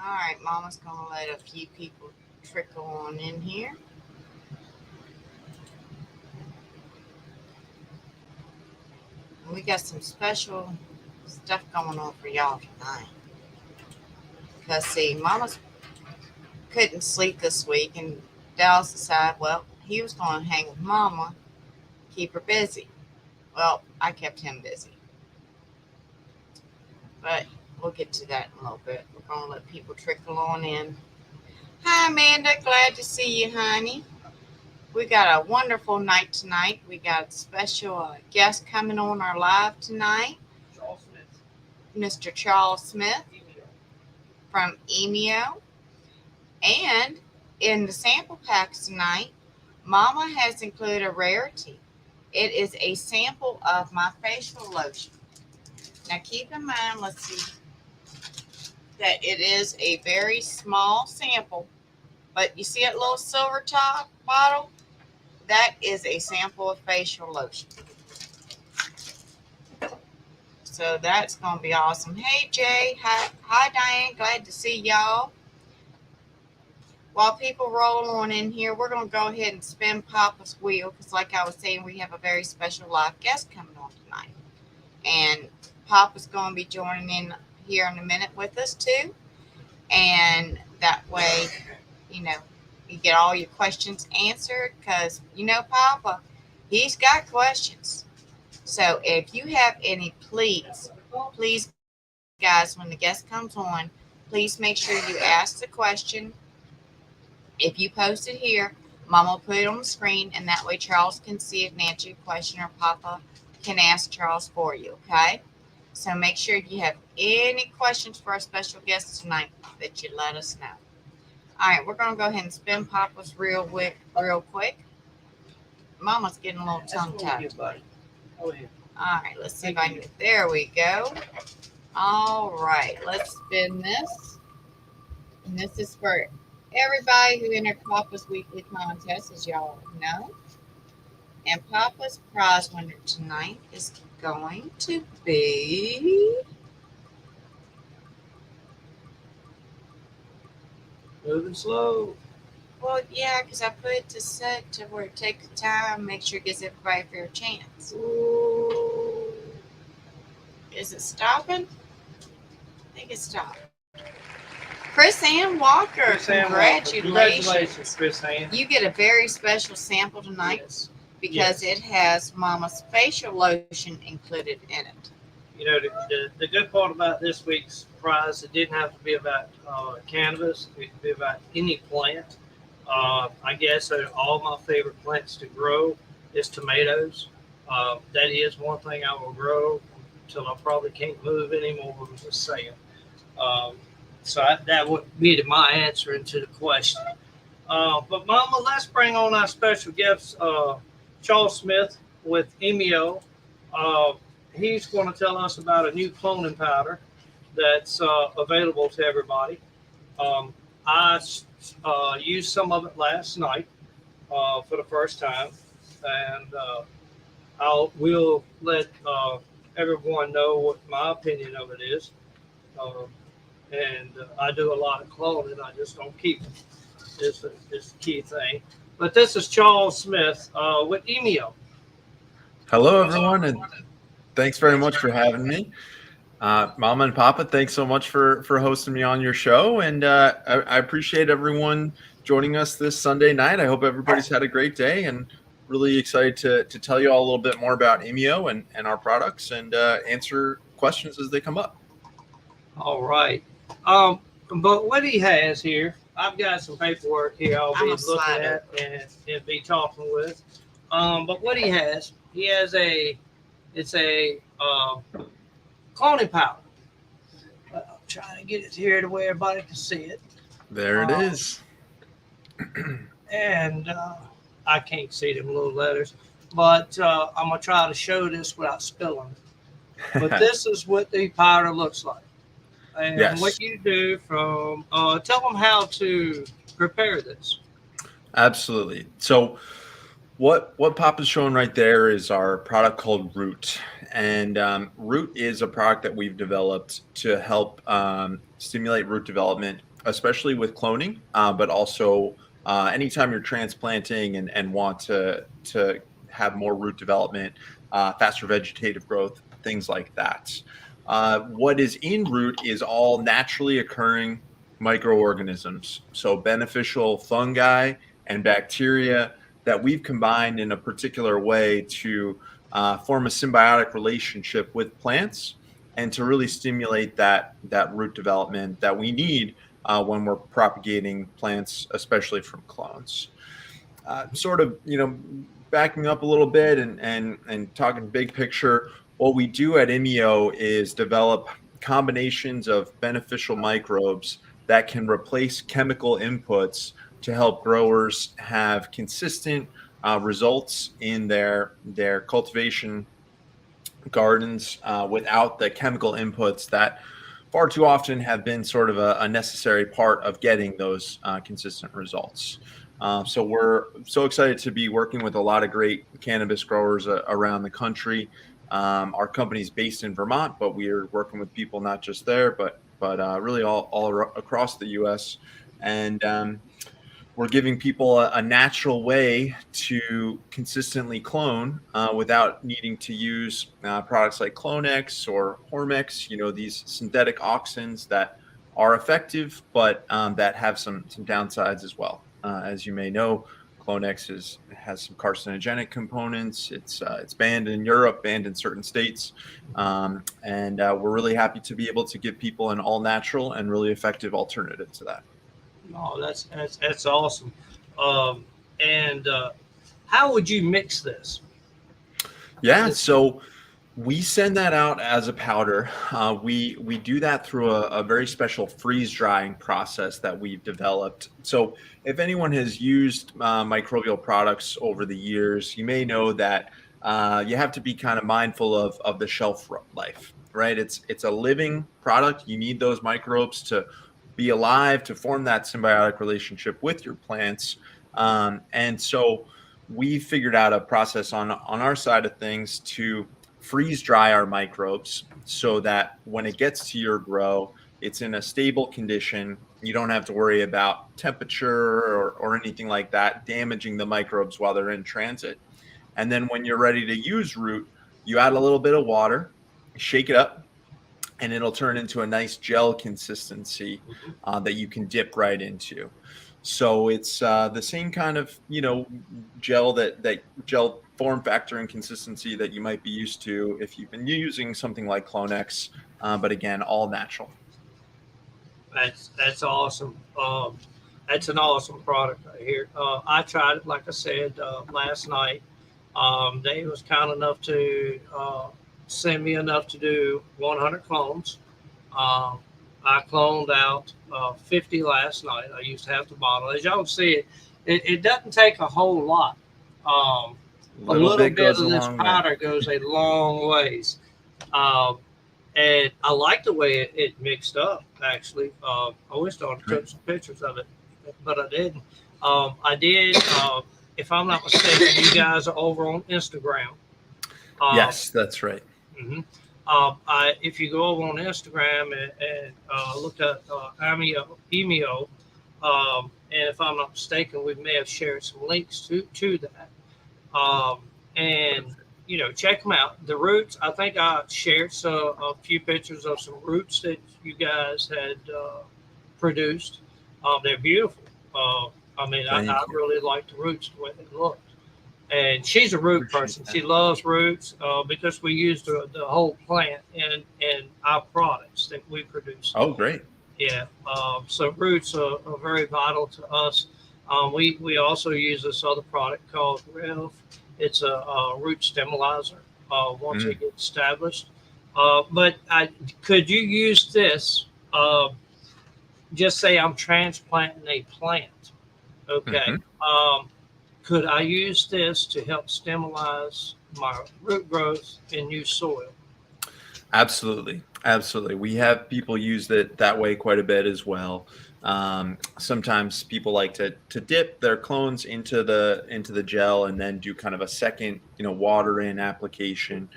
All right, Mama's gonna let a few people trickle on in here. We got some special stuff going on for y'all tonight. Cause see, Mama's couldn't sleep this week, and Dallas decided, well, he was gonna hang with Mama, keep her busy. Well, I kept him busy, but we'll get to that in a little bit. We're gonna let people trickle on in. Hi, Amanda. Glad to see you, honey. We got a wonderful night tonight. We got a special guest coming on our live tonight, Charles Smith. Mr. Charles Smith from EMEO. And in the sample packs tonight, Mama has included a rarity. It is a sample of my facial lotion. Now keep in mind, let's see, that it is a very small sample, but you see that little silver top bottle? That is a sample of facial lotion. So that's going to be awesome. Hey, Jay. Hi, Diane. Glad to see y'all. While people roll on in here, we're going to go ahead and spin Papa's wheel because, like I was saying, we have a very special live guest coming on tonight. And Papa's going to be joining in here in a minute with us, too. And that way, you know, you get all your questions answered because, Papa, he's got questions. So if you have any, please, guys, when the guest comes on, please make sure you ask the question. If you post it here, Mama will put it on the screen, and that way Charles can see it and answer your question, or Papa can ask Charles for you, okay? So make sure if you have any questions for our special guest tonight that you let us know. All right, we're going to go ahead and spin Papa's real quick. Mama's getting a little tongue-tied. All right, let's see if I can. There we go. All right, let's spin this. And this is for everybody who entered Papa's weekly contest, as y'all know. And Papa's prize winner tonight is going to be... Moving slow. Well, yeah, because I put it to set to where it takes time, make sure it gives everybody a fair chance. Ooh. Is it stopping? I think it stopped. Chris Ann Walker, congratulations. Chris Ann. You get a very special sample tonight. Yes. Because it has Mama's facial lotion included in it. You know, the good part about this week's prize, it didn't have to be about cannabis. It could be about any plant. I guess all my favorite plants to grow is tomatoes. That is one thing I will grow until I probably can't move anymore. I'm just saying. That would be my answer into the question. But Mama, let's bring on our special guest, Charles Smith with EMEO. He's going to tell us about a new cloning powder that's available to everybody. I used some of it last night for the first time, and we'll let everyone know what my opinion of it is. I do a lot of cloning. I just don't keep it. It's the key thing. But this is Charles Smith with EMEO. Hello, everyone, and thanks very much for having me. Mama and Papa, thanks so much for hosting me on your show, and I appreciate everyone joining us this Sunday night. I hope everybody's had a great day, and really excited to tell you all a little bit more about EMEO and our products, and answer questions as they come up. All right. But what he has here, I've got some paperwork here I'll be looking at and be talking with. But what he has it's a cloning powder. I'm trying to get it here to where everybody can see it. There it is. And I can't see them little letters, but I'm going to try to show this without spilling it. But this is what the powder looks like. And yes. What you do from, tell them how to prepare this. Absolutely. So what Papa's showing right there is our product called Root. And Root is a product that we've developed to help stimulate root development especially with cloning, but also anytime you're transplanting and want to have more root development, faster vegetative growth, things like that. What is in root is all naturally occurring microorganisms, so beneficial fungi and bacteria that we've combined in a particular way to form a symbiotic relationship with plants and to really stimulate that root development that we need when we're propagating plants, especially from clones. Sort of, backing up a little bit and talking big picture, what we do at IMEO is develop combinations of beneficial microbes that can replace chemical inputs to help growers have consistent results in their cultivation gardens without the chemical inputs that far too often have been sort of a necessary part of getting those consistent results. So we're so excited to be working with a lot of great cannabis growers around the country. Our company's based in Vermont, but we are working with people not just there, but really all across the U.S. And we're giving people a natural way to consistently clone without needing to use products like Clonex or Hormex, these synthetic auxins that are effective, but that have some downsides as well. As you may know, Clonex has some carcinogenic components. It's banned in Europe, banned in certain states, and we're really happy to be able to give people an all natural and really effective alternative to that. Oh, that's awesome. And how would you mix this? Yeah, so we send that out as a powder. We do that through a very special freeze drying process that we've developed. So if anyone has used microbial products over the years, you may know that you have to be kind of mindful of the shelf life, right? It's a living product. You need those microbes to be alive, to form that symbiotic relationship with your plants. And so we figured out a process on our side of things to freeze dry our microbes so that when it gets to your grow, it's in a stable condition. You don't have to worry about temperature or anything like that damaging the microbes while they're in transit. And then when you're ready to use root, you add a little bit of water, shake it up, and it'll turn into a nice gel consistency that you can dip right into. So it's the same kind of gel that gel form factor and consistency that you might be used to if you've been using something like Clonex, but again, all natural. That's awesome. That's an awesome product right here. I tried it, like I said, last night. Dave was kind enough to send me enough to do 100 clones. I cloned out 50 last night. I used half the bottle. As y'all can see, it doesn't take a whole lot. A little bit of this powder goes a long ways. And I like the way it mixed up, actually. I wish I took some pictures of it, but I didn't. I did, if I'm not mistaken, you guys are over on Instagram. Yes, that's right. Mm-hmm. If you go over on Instagram and look at IMEO, and if I'm not mistaken, we may have shared some links to that. And check them out. The roots, I think I shared a few pictures of some roots that you guys had produced. They're beautiful. I really like the roots the way they look. And she's a root person. She loves roots because we use the whole plant in our products that we produce. Oh, great. Yeah. So roots are very vital to us. We also use this other product called Rev. It's a root stimulator once it gets established. But could you use this? Just say I'm transplanting a plant. Okay. Could I use this to help stimulate my root growth in new soil? Absolutely. We have people use it that way quite a bit as well. Sometimes people like to dip their clones into the gel and then do kind of a second, water in application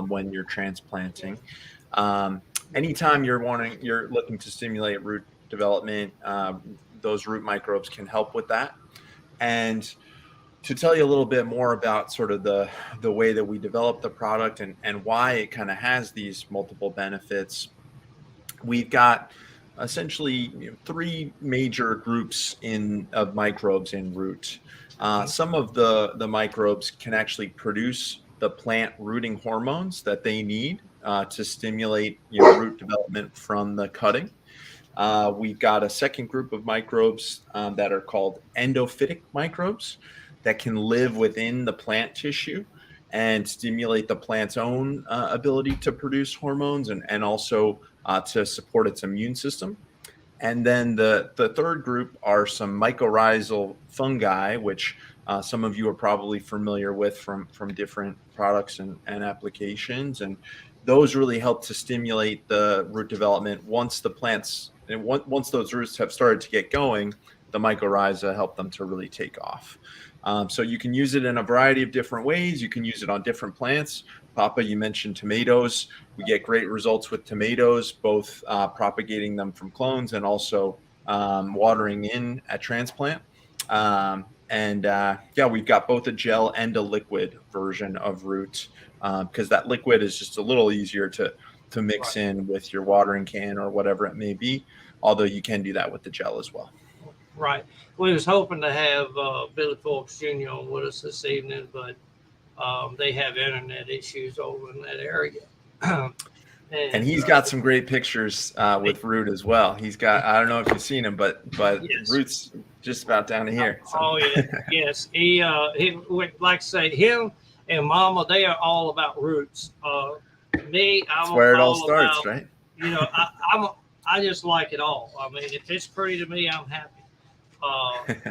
when you're transplanting. Anytime you're looking to stimulate root development. Those root microbes can help with that. And to tell you a little bit more about sort of the way that we develop the product and why it kind of has these multiple benefits, we've got essentially 3 major groups of microbes in root. Some of the microbes can actually produce the plant rooting hormones that they need to stimulate root development from the cutting. We've got a second group of microbes that are called endophytic microbes that can live within the plant tissue and stimulate the plant's own ability to produce hormones and also to support its immune system. And then the third group are some mycorrhizal fungi, which some of you are probably familiar with from different products and applications. And those really help to stimulate the root development. Once those roots have started to get going, the mycorrhiza help them to really take off. So you can use it in a variety of different ways. You can use it on different plants. Papa, you mentioned tomatoes. We get great results with tomatoes, both propagating them from clones and also watering in at transplant. We've got both a gel and a liquid version of root because that liquid is just a little easier to mix in with your watering can or whatever it may be, although you can do that with the gel as well. Right. We was hoping to have Billy Forbes Jr. on with us this evening, but they have internet issues over in that area. And he's got some great pictures with root as well. He's got, I don't know if you've seen him, but yes. Root's just about down to here. So. Oh yeah, yes. He like I say, him and Mama, they are all about roots. Me, That's where it all starts, about, right? I just like it all. I mean, if it's pretty to me, I'm happy.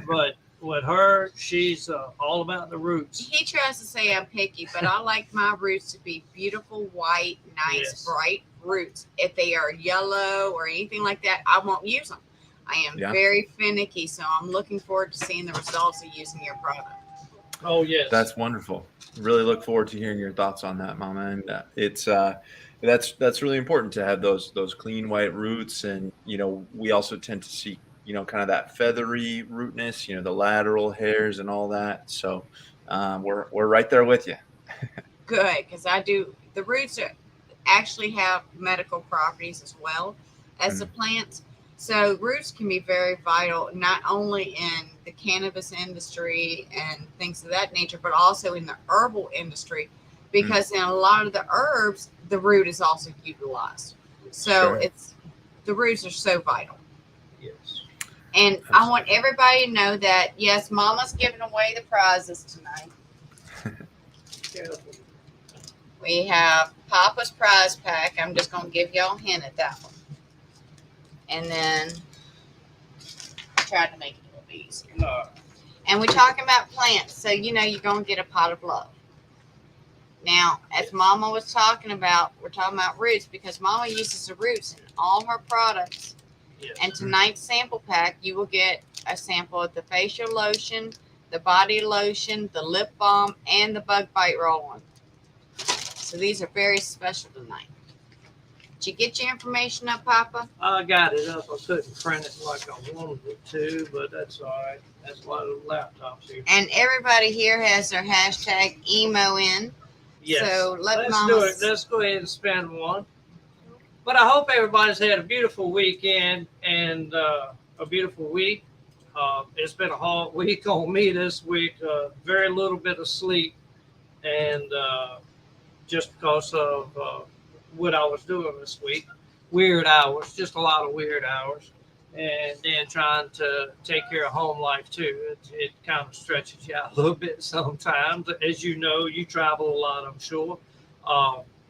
But with her, she's all about the roots. He tries to say I'm picky, but I like my roots to be beautiful, white, nice, bright roots. If they are yellow or anything like that, I won't use them. I am very finicky, so I'm looking forward to seeing the results of using your product. Oh, yes. That's wonderful. Really look forward to hearing your thoughts on that, Mama. And it's that's really important to have those clean white roots. And, we also tend to see kind of that feathery rootness, the lateral hairs and all that. So we're right there with you. Good, because the roots actually have medical properties as well as the plants. So roots can be very vital, not only in the cannabis industry and things of that nature, but also in the herbal industry, because in a lot of the herbs, the root is also utilized. So the roots are so vital. Yes. And I want everybody to know that, yes, Mama's giving away the prizes tonight. We have Papa's prize pack. I'm just going to give y'all a hint at that one. And then try to make it a little easier. No. And we're talking about plants, so you're going to get a pot of love. Now, as Mama was talking about, we're talking about roots because Mama uses the roots in all her products. Yes. And tonight's sample pack, you will get a sample of the facial lotion, the body lotion, the lip balm, and the bug bite roll-on. So these are very special tonight. Did you get your information up, Papa? I got it up. I couldn't print it like I wanted it to, but that's all right. That's why the laptop's here. And everybody here has their hashtag emo in. Yes. So let's do it. Let's go ahead and spend one. But I hope everybody's had a beautiful weekend and a beautiful week. It's been a hard week on me this week. Very little bit of sleep, and just because of what I was doing this week, weird hours, just a lot of weird hours, and then trying to take care of home life too. It kind of stretches you out a little bit sometimes. As you know, you travel a lot, I'm sure.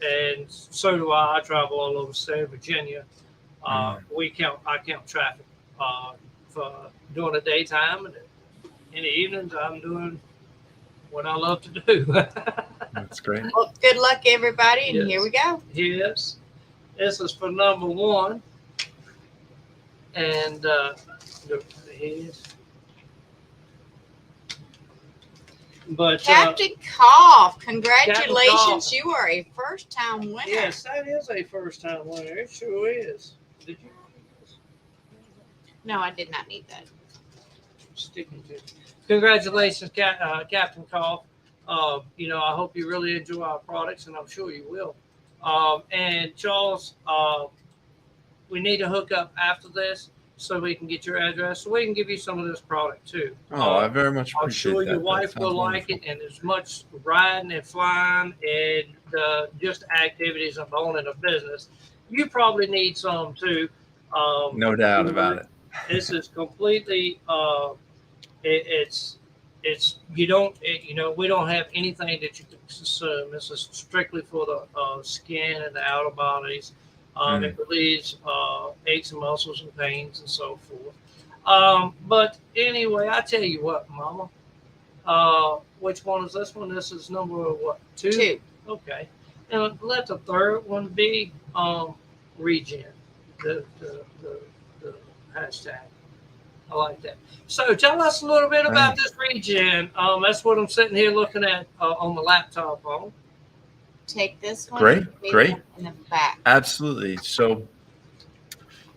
And so do I. I travel all over the state of Virginia. I count traffic for during the daytime, and in the evenings, I'm doing what I love to do. That's great. Well, good luck, everybody, and Yes. Here we go. Yes, this is for number one, and here's. But Captain Cough, congratulations. Captain Cough. You are a first-time winner. Yes, that is a first-time winner. It sure is. Did you? No, I did not need that. Sticking to it. Congratulations, Captain Cough. I hope you really enjoy our products, and I'm sure you will. And Charles, we need to hook up after this so we can get your address, so we can give you some of this product too. Oh, I very much I'm appreciate sure that. your That wife sounds will like wonderful. it, and as much riding and flying and just activities of owning a business, you probably need some too. No doubt about it. This is completely. It's you don't we don't have anything that you can consume. This is strictly for the skin and the outer bodies. It relieves aches and muscles and pains and so forth. But anyway, I tell you what, Mama. Which one is this one? This is number what? Two. Two. Okay. And let the third one be regen. The hashtag. I like that. So tell us a little bit about this regen. That's what I'm sitting here looking at on the laptop on. Take this one. Great, great. In the back. Absolutely. So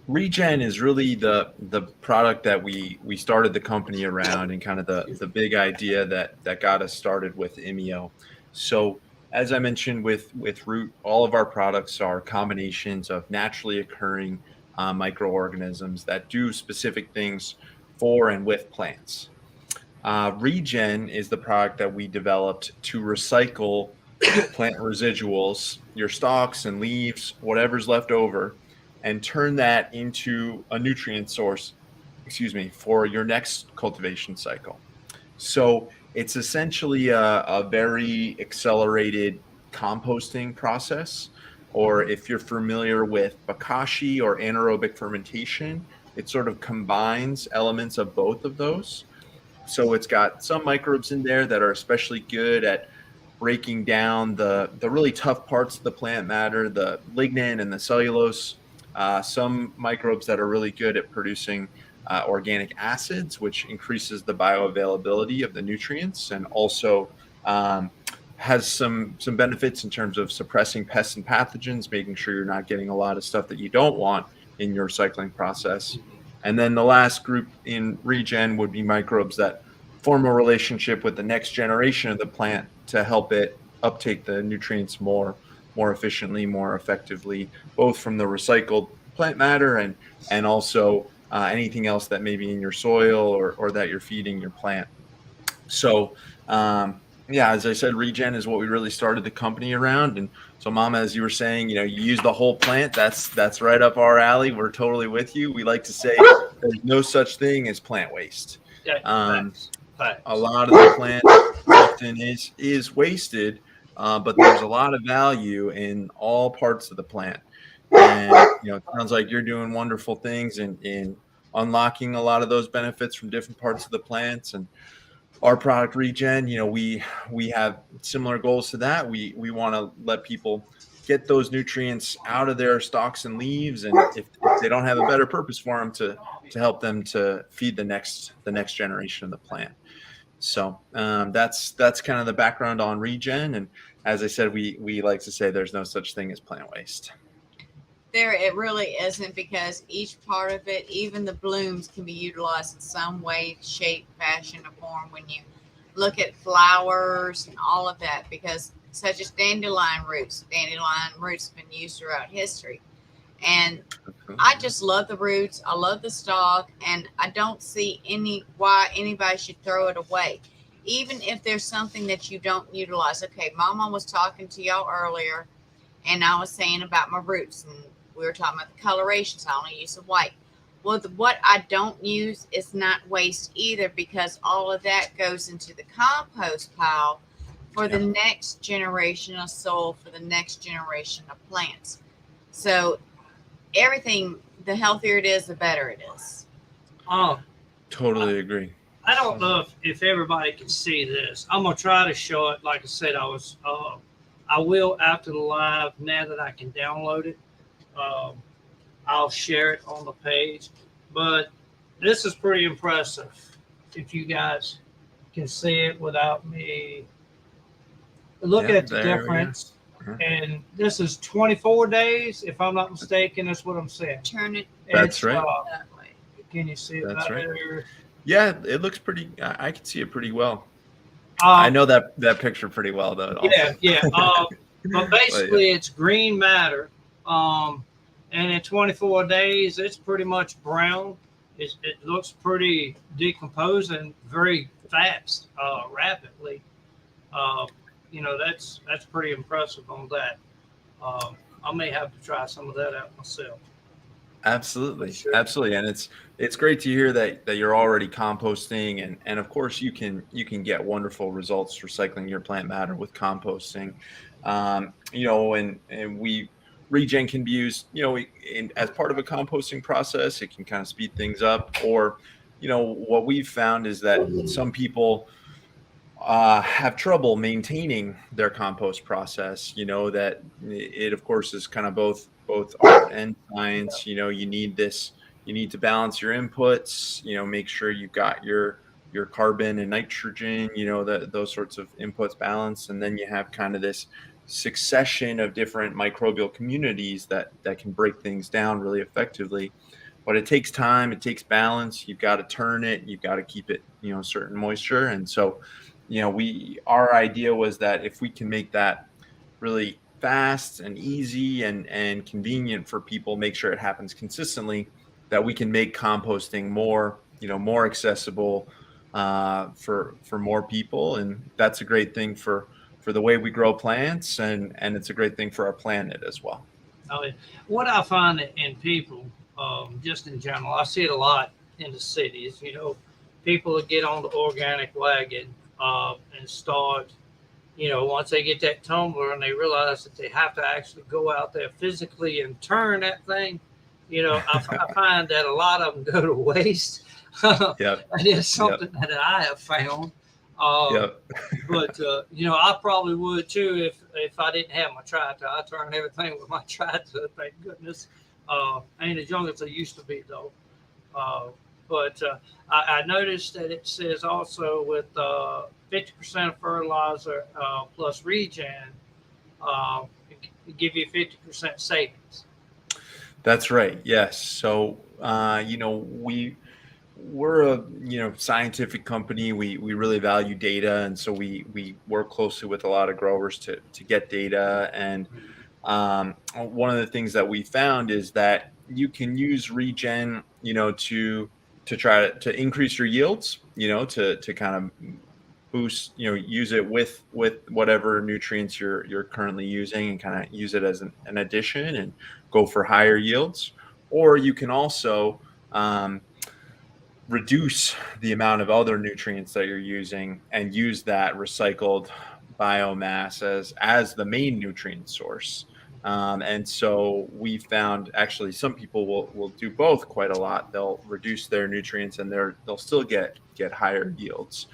Regen is really the product that we started the company around, and kind of the big idea that got us started with Imeo. So as I mentioned with Root, all of our products are combinations of naturally occurring microorganisms that do specific things for and with plants. Regen is the product that we developed to recycle plant residuals, your stalks and leaves, whatever's left over, and turn that into a nutrient source, for your next cultivation cycle. So it's essentially a very accelerated composting process, or if you're familiar with bokashi or anaerobic fermentation, it sort of combines elements of both of those. So it's got some microbes in there that are especially good at breaking down the really tough parts of the plant matter, the lignin and the cellulose. Some microbes that are really good at producing organic acids, which increases the bioavailability of the nutrients, and also has some benefits in terms of suppressing pests and pathogens, making sure you're not getting a lot of stuff that you don't want in your recycling process. And then the last group in Regen would be microbes that form a relationship with the next generation of the plant to help it uptake the nutrients more efficiently, more effectively, both from the recycled plant matter and also anything else that may be in your soil or that you're feeding your plant. So as I said, Regen is what we really started the company around. And so, Mama, as you were saying, you use the whole plant. That's right up our alley. We're totally with you. We like to say there's no such thing as plant waste. Thanks. A lot of the plant often is wasted, but there's a lot of value in all parts of the plant. And it sounds like you're doing wonderful things in unlocking a lot of those benefits from different parts of the plants. And our product Regen, we have similar goals to that. We want to let people get those nutrients out of their stalks and leaves, and if they don't have a better purpose for them, to help them to feed the next generation of the plant. So that's kind of the background on Regen. And as I said, we like to say there's no such thing as plant waste. It really isn't, because each part of it, even the blooms, can be utilized in some way, shape, fashion, or form when you look at flowers and all of that, because such as dandelion roots have been used throughout history. And I just love the roots. I love the stalk, and I don't see why anybody should throw it away, even if there's something that you don't utilize. Okay, Mama was talking to y'all earlier, and I was saying about my roots, and we were talking about the colorations. I only use the white. Well, what I don't use is not waste either, because all of that goes into the compost pile for the next generation of soil, for the next generation of plants. So everything, the healthier it is, the better it is. Totally agree. I don't know if everybody can see this. I'm gonna try to show it. Like I said, I will after the live. Now that I can download it, I'll share it on the page. But this is pretty impressive. If you guys can see it without me, look at the difference. And this is 24 days, if I'm not mistaken. That's what I'm saying. Turn it. That's right. Can you see it That's right. there? Yeah, it looks pretty. I can see it pretty well. I Um, know that picture pretty well, though. yeah, Also, yeah. But but yeah, basically, it's green matter. And in 24 days, it's pretty much brown. It looks pretty decomposing very fast, rapidly. Uh, that's pretty impressive on that. I may have to try some of that out myself. absolutely, Sure. absolutely, and it's great to hear that you're already composting, and of course you can get wonderful results recycling your plant matter with composting. And we regen can be used, as part of a composting process. It can kind of speed things up, or what we've found is that some people have trouble maintaining their compost process. That it of course is kind of both art and science. You need to balance your inputs. Make sure you've got your carbon and nitrogen. Those sorts of inputs balanced, and then you have kind of this succession of different microbial communities that can break things down really effectively. But it takes time, it takes balance. You've got to turn it, you've got to keep it, certain moisture. And so our idea was that if we can make that really fast and easy and convenient for people, make sure it happens consistently, that we can make composting more accessible for more people. And that's a great thing for the way we grow plants, and it's a great thing for our planet as well. Oh, yeah. What I find in people, just in general, I see it a lot in the cities. People that get on the organic wagon and start, once they get that tumbler and they realize that they have to actually go out there physically and turn that thing, I find that a lot of them go to waste. Yep. That is something that I have found. Yep. But I probably would too if I didn't have my tractor. I turn everything with my tractor. Thank goodness. Ain't as young as I used to be though. But I noticed that it says also with 50% of fertilizer plus regen, it give you 50% savings. That's right. Yes. So, we're a scientific company. We really value data, and so we work closely with a lot of growers to get data. And one of the things that we found is that you can use regen, to try to increase your yields, to kind of boost, use it with whatever nutrients you're currently using, and kind of use it as an addition and go for higher yields. Or you can also reduce the amount of other nutrients that you're using and use that recycled biomass as the main nutrient source. And so we found actually some people will do both quite a lot. They'll reduce their nutrients and they'll still get higher yields,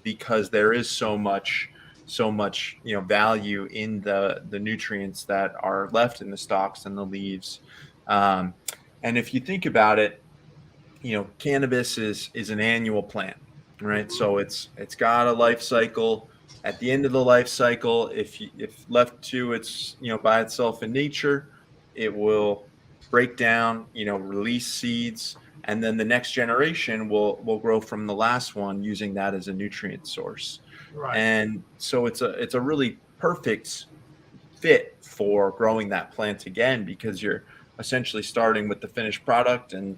because there is so much value in the nutrients that are left in the stalks and the leaves. And if you think about it, cannabis is an annual plant, right? So it's got a life cycle. At the end of the life cycle, if left to its by itself in nature, it will break down, release seeds, and then the next generation will grow from the last one using that as a nutrient source. Right. And so it's a really perfect fit for growing that plant again, because you're essentially starting with the finished product. And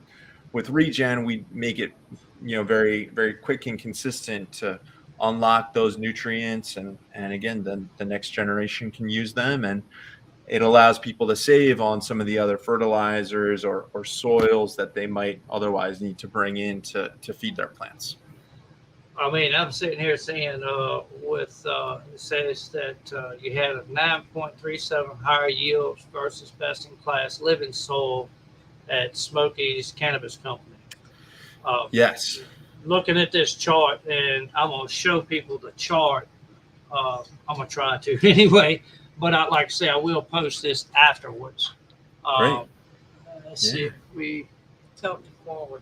with regen, we make it very, very quick and consistent to unlock those nutrients, and again, then the next generation can use them, and it allows people to save on some of the other fertilizers or soils that they might otherwise need to bring in to feed their plants. I mean, I'm sitting here saying it says that you had a 9.37 higher yields versus best in class living soil at Smoky's Cannabis Company. Yes. Looking at this chart, and I'm going to show people the chart. I'm going to try to anyway, but like I say, I will post this afterwards. Great. Let's see if we tilt it forward.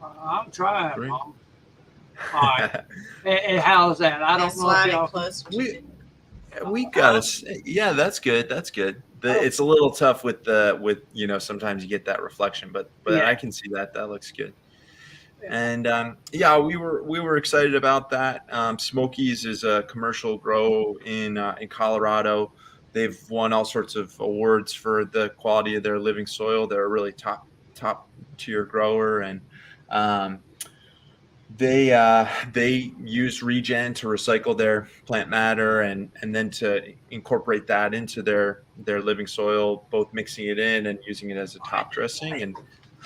I'm trying, Great. Mom. All right. And how's that? I don't know if y'all. Close. We got us. Yeah, that's good. That's good. it's a little tough with sometimes you get that reflection, but Yeah. I can see that looks good. And yeah, we were excited about that. Smokies is a commercial grow in Colorado. They've won all sorts of awards for the quality of their living soil. They're a really top tier grower, and they use regen to recycle their plant matter and then to incorporate that into their living soil, both mixing it in and using it as a top dressing.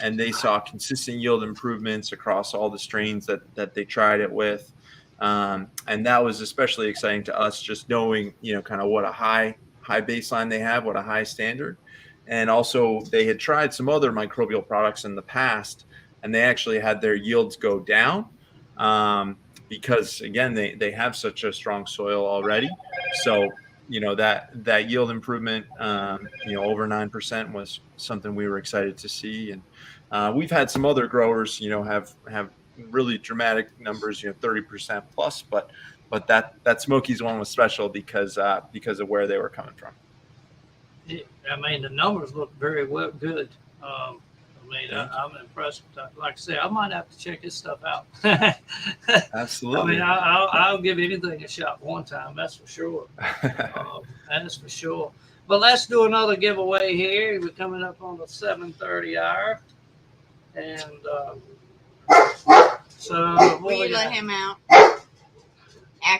And they saw consistent yield improvements across all the strains that they tried it with. And that was especially exciting to us, just knowing, kind of what a high baseline they have, what a high standard. And also they had tried some other microbial products in the past, and they actually had their yields go down because, again, they have such a strong soil already. So, that yield improvement, over 9% was something we were excited to see. And we've had some other growers, have really dramatic numbers, 30% plus, but that Smokies one was special because of where they were coming from. I mean, the numbers look very good. I'm impressed with that. Like I say, I might have to check this stuff out. Absolutely. I mean, I'll give anything a shot one time. That's for sure. That's for sure. But let's do another giveaway here. We're coming up on the 7:30 hour, and so Will you let him out?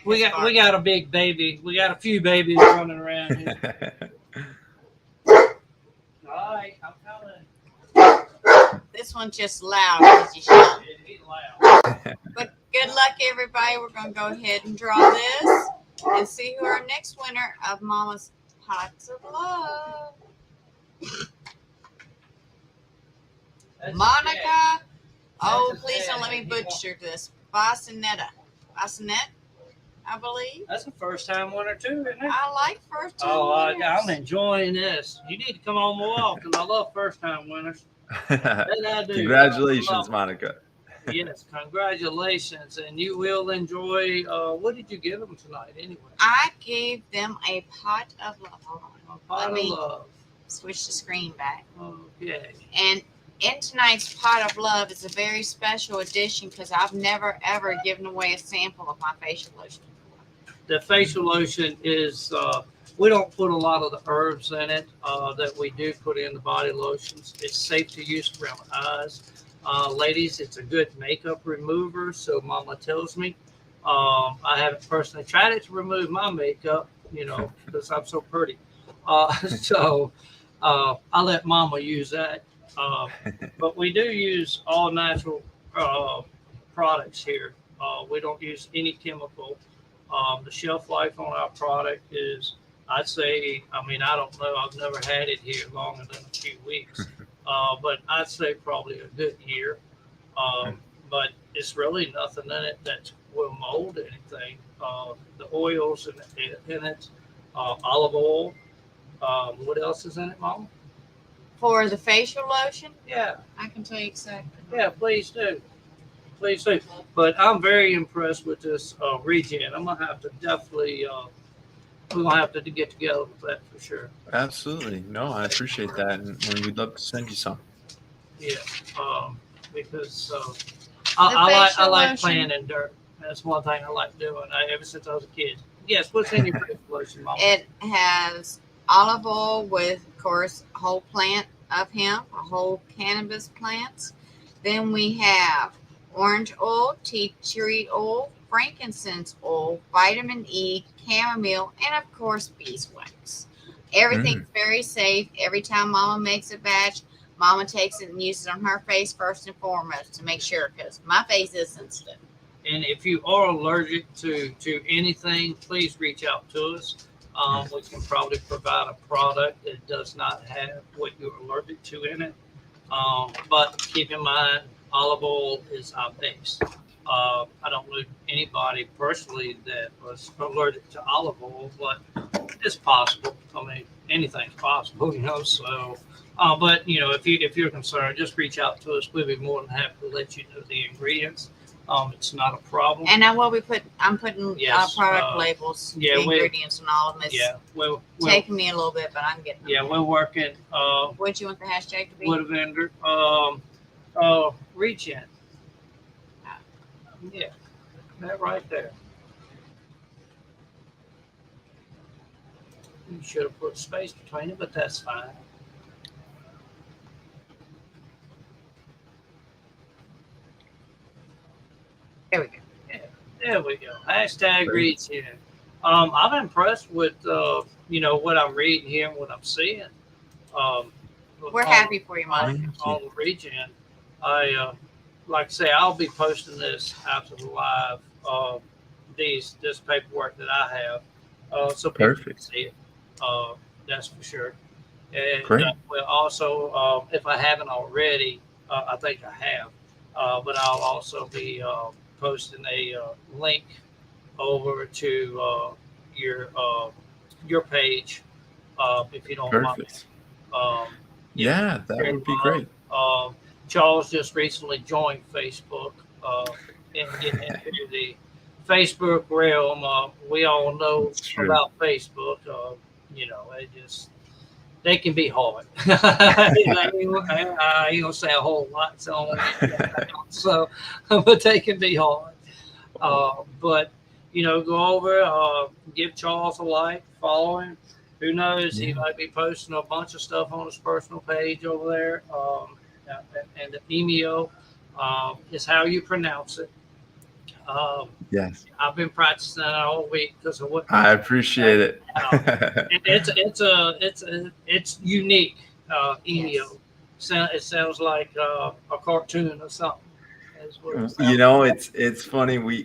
We got a big baby. We got a few babies running around here. All right, I'm coming. This one's just loud because he's young. He's loud. But good luck, everybody. We're going to go ahead and draw this and see who our next winner of Mama's Pots of Love. Monica. Oh, please don't let me butcher this. Bassinet, I believe. That's a first time winner too, isn't it? I like first time winners. I'm enjoying this. You need to come on more often. I love first time winners. I do. Congratulations, Monica. Yes, congratulations. And you will enjoy, what did you give them tonight anyway? I gave them a pot of love. Hold on. A pot of love. Switch the screen back. Okay. And in tonight's pot of love is a very special edition because I've never, ever given away a sample of my facial lotion before. The facial lotion is, we don't put a lot of the herbs in it that we do put in the body lotions. It's safe to use around the eyes. Ladies, it's a good makeup remover, so Mama tells me. I haven't personally tried it to remove my makeup, because I'm so pretty. So I let Mama use that. But we do use all natural products here. We don't use any chemical. The shelf life on our product is, I'd say, I don't know, I've never had it here longer than a few weeks. But I'd say probably a good year. But it's really nothing in it that will mold anything. The oils in it, olive oil. What else is in it, Mom? For the facial lotion? Yeah. I can tell you exactly. Yeah, please do. Please do. But I'm very impressed with this regen. I'm going to have to definitely, we're going to have to get together with that for sure. Absolutely. No, I appreciate that. And we'd love to send you some. Yeah. Because I like playing in dirt. That's one thing I like doing ever since I was a kid. Yes, what's in your facial lotion, Mama? It has olive oil with, of course, a whole plant of hemp, a whole cannabis plants. Then we have orange oil, tea tree oil, frankincense oil, vitamin E, chamomile, and of course beeswax. Everything's very safe. Every time Mama makes a batch, Mama takes it and uses it on her face first and foremost to make sure, because my face is sensitive. And if you are allergic to anything, please reach out to us. We can probably provide a product that does not have what you're allergic to in it. But keep in mind, olive oil is our base. I don't know anybody personally that was allergic to olive oil, but it's possible. I mean, anything's possible, so. But, if you're concerned, just reach out to us. We'll be more than happy to let you know the ingredients. It's not a problem. And now I'm putting Yes, product labels, yeah, the ingredients and all of them. It's Yeah, we're taking me a little bit, but I'm getting them. yeah, we're working What'd you want the hashtag to be? with a vendor. Regen. Yeah, that right there. You should have put space between it, but that's fine. There we go. There we go. Hashtag reads here. I'm impressed with what I'm reading here and what I'm seeing. We're on- happy for you, Mike. on the regen. I like I say, I'll be posting this after the live. This paperwork that I have, so people can Perfect. see it. That's for sure. And Great. well, also, if I haven't already, I think I have, but I'll also be posting a link over to your page, if you don't mind. Perfect. Um, Yeah, that would be great. Charles just recently joined Facebook and getting into the Facebook realm. We all know That's true. about Facebook. They can be hard. I ain't gonna say a whole lot, so but they can be hard. But go over, give Charles a like, follow him. Who knows? He might be posting a bunch of stuff on his personal page over there. And the Emio is how you pronounce it. Yes, I've been practicing that all week because of what I appreciate it. it's unique. Emio. Yes. It sounds like a cartoon or something. That's what it sounds You know, like. it's funny. We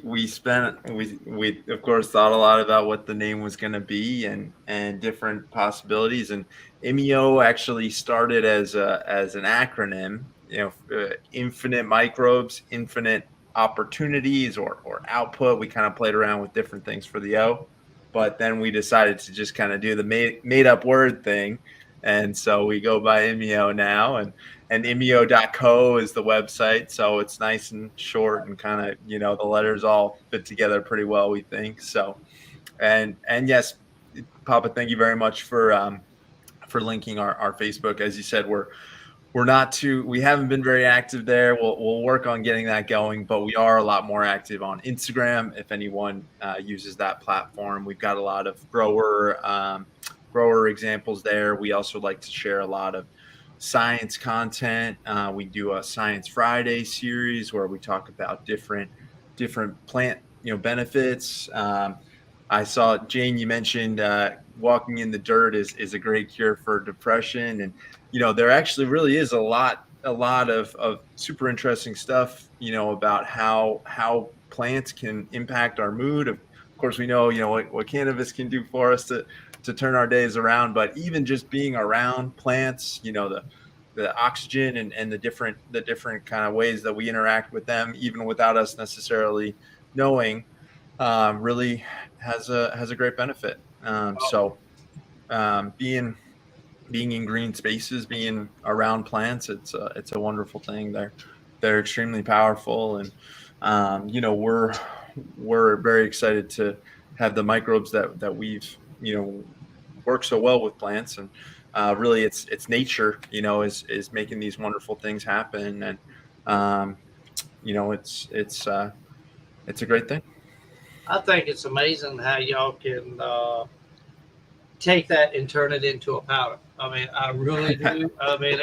of course thought a lot about what the name was going to be and different possibilities. And IMEO actually started as an acronym. Infinite microbes, infinite opportunities, or output. We kind of played around with different things for the O, but then we decided to just kind of do the made up word thing, and so we go by IMEO now. And imeo.co is the website, so it's nice and short and kind of the letters all fit together pretty well, we think. So and yes, Papa, thank you very much for linking our Facebook. As you said, we haven't been very active there. We'll work on getting that going, but we are a lot more active on Instagram. If anyone uses that platform, we've got a lot of grower examples there. We also like to share a lot of science content. We do a Science Friday series where we talk about different plant benefits. I saw, Jane, you mentioned walking in the dirt is a great cure for depression, and there actually really is a lot of super interesting stuff about how plants can impact our mood. Of course, we know what cannabis can do for us to turn our days around, but even just being around plants, the oxygen and the different kind of ways that we interact with them, even without us necessarily knowing, really has a great benefit. Being in green spaces, being around plants, it's a wonderful thing. They're extremely powerful, and we're very excited to have the microbes that we've work so well with plants. And really it's nature is making these wonderful things happen. And it's a great thing. I think it's amazing how y'all can take that and turn it into a powder. I mean, I really do. I mean,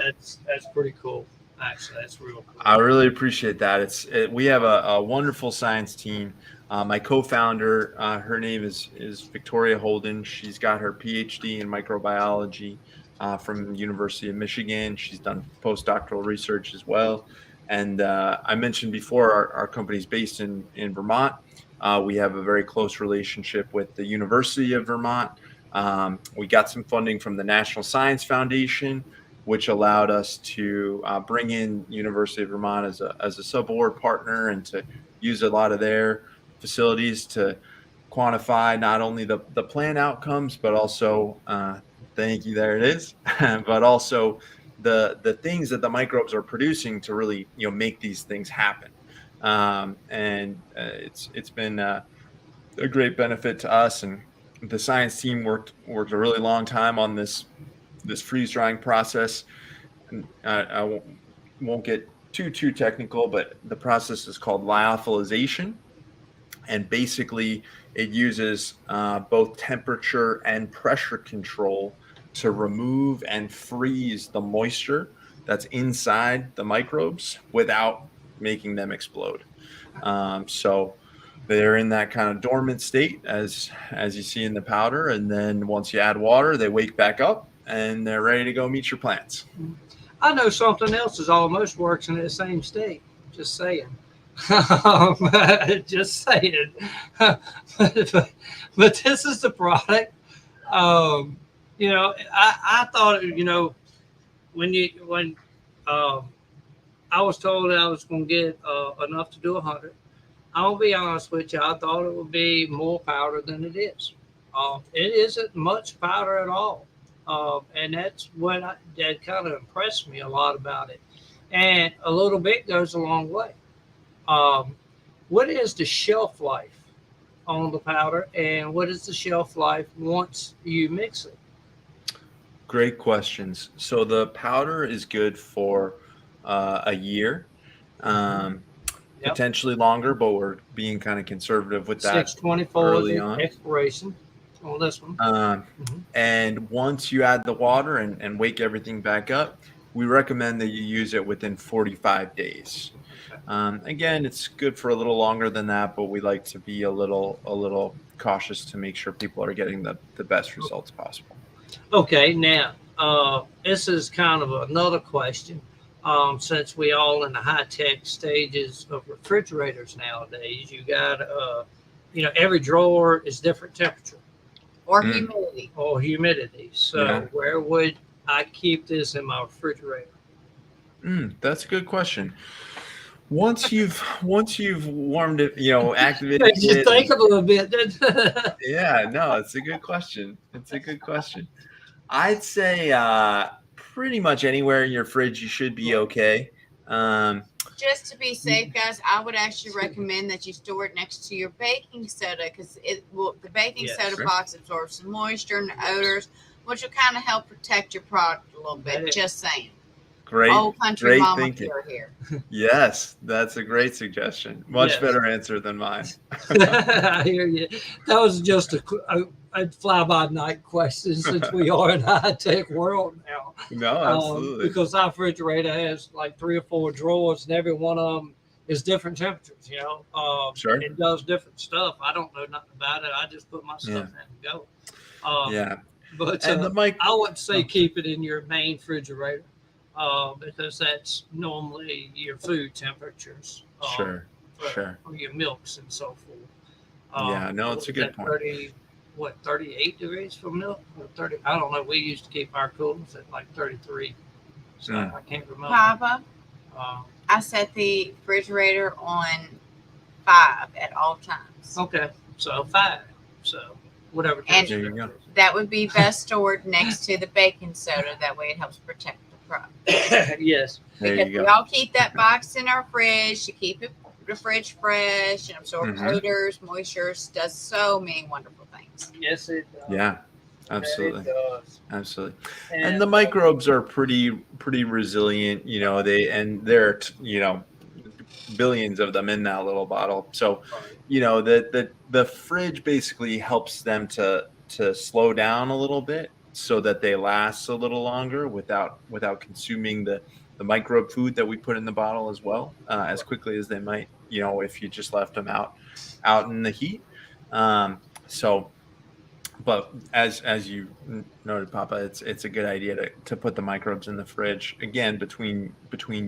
that's pretty cool. Actually, that's real cool. I really appreciate that. We have a wonderful science team. My co-founder, her name is Victoria Holden. She's got her PhD in microbiology from the University of Michigan. She's done postdoctoral research as well. And I mentioned before, our company's based in Vermont. We have a very close relationship with the University of Vermont. We got some funding from the National Science Foundation, which allowed us to bring in University of Vermont as a sub-award partner and to use a lot of their facilities to quantify not only the plant outcomes, but also thank you, there it is, but also the things that the microbes are producing to really make these things happen. It's been a great benefit to us, and the science team worked a really long time on this freeze drying process. And I won't get too technical, but the process is called lyophilization, and basically it uses both temperature and pressure control to remove and freeze the moisture that's inside the microbes without making them explode. So they're in that kind of dormant state as you see in the powder, and then once you add water, they wake back up and they're ready to go meet your plants. I know something else is almost works in the same state. Just saying. Just saying. But this is the product. I thought, when I was told I was going to get enough to do 100. I'll be honest with you. I thought it would be more powder than it is. It isn't much powder at all. And that's what that kind of impressed me a lot about it. And a little bit goes a long way. What is the shelf life on the powder, and what is the shelf life once you mix it? Great questions. So the powder is good for a year, potentially longer, but we're being kind of conservative with that. 624 early is on. the expiration on this one. And once you add the water and wake everything back up, we recommend that you use it within 45 days. Again, it's good for a little longer than that, but we like to be a little cautious to make sure people are getting the best results possible. Okay, now this is kind of another question. Since we all in the high-tech stages of refrigerators nowadays, you got every drawer is different temperature Or humidity. or humidity. So where would I keep this in my refrigerator? That's a good question. Once you've warmed it, activated Makes you it. think a little bit. Yeah, no, it's a good question. I'd say pretty much anywhere in your fridge you should be okay. Just to be safe, guys, I would actually recommend that you store it next to your baking soda, because the baking soda box absorbs some moisture and odors, which will kind of help protect your product a little bit. Just saying. Great, Old country mama thinking. here. Yes, that's a great suggestion. Much better answer than mine. I hear you. That was just a fly-by-night question, since we are in a high-tech world now. No, absolutely. Because our refrigerator has like 3 or 4 drawers, and every one of them is different temperatures. Sure. It does different stuff. I don't know nothing about it. I just put my stuff in and go. But I would say keep it in your main refrigerator. Because that's normally your food temperatures. Sure. Or your milks and so forth. It's a good point. 38 degrees for milk? Or 30? I don't know. We used to keep our coolers at like 33. So I can't remember. Papa, I set the refrigerator on 5 at all times. Okay, so 5. So whatever. And there you go. That would be best stored next to the baking soda. That way it helps protect the product. Yes. There Because you we go. all keep that box in our fridge to keep the fridge fresh and absorb odors, moistures, does so many wonderful things. Yes, it does. Yeah, absolutely. It does. Absolutely. And the microbes are pretty resilient, there are billions of them in that little bottle. So, the fridge basically helps them to slow down a little bit so that they last a little longer without consuming the microbe food that we put in the bottle as well, as quickly as they might, if you just left them out in the heat. But as you noted, Papa, it's a good idea to put the microbes in the fridge, again, between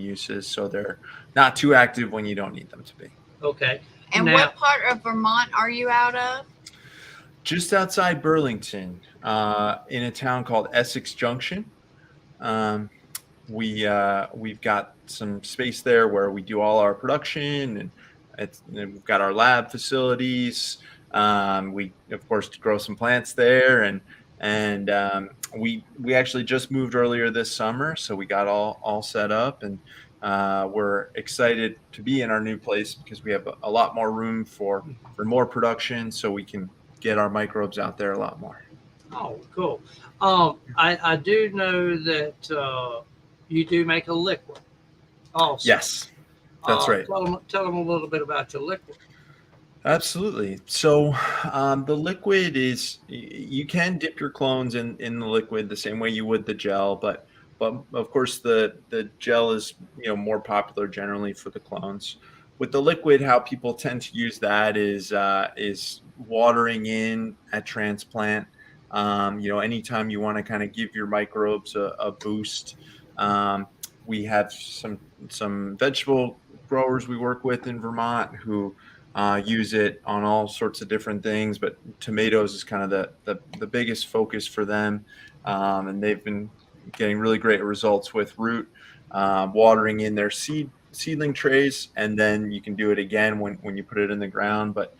uses, so they're not too active when you don't need them to be. Okay. And what part of Vermont are you out of? Just outside Burlington, in a town called Essex Junction. We've got some space there where we do all our production, and we've got our lab facilities. We of course grow some plants there, and And we actually just moved earlier this summer, so we got all set up, and we're excited to be in our new place because we have a lot more room for more production, so we can get our microbes out there a lot more. Oh, cool. I do know that you do make a liquid. Also, Yes, that's right. Tell them a little bit about your liquid. Absolutely. So the liquid is, you can dip your clones in the liquid the same way you would the gel, but of course the gel is more popular generally for the clones. With the liquid, how people tend to use that is watering in at transplant. Anytime you want to kind of give your microbes a boost. We have some vegetable growers we work with in Vermont who use it on all sorts of different things, but tomatoes is kind of the biggest focus for them, and they've been getting really great results with root watering in their seedling trays, and then you can do it again when you put it in the ground. But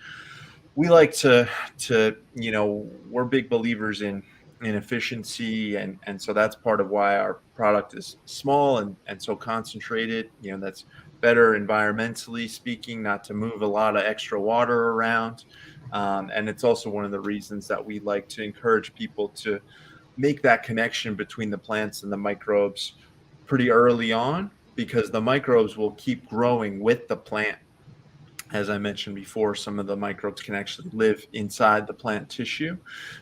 we like to we're big believers in efficiency, and so that's part of why our product is small and so concentrated. That's better environmentally speaking, not to move a lot of extra water around, and it's also one of the reasons that we like to encourage people to make that connection between the plants and the microbes pretty early on, because the microbes will keep growing with the plant. As I mentioned before, some of the microbes can actually live inside the plant tissue.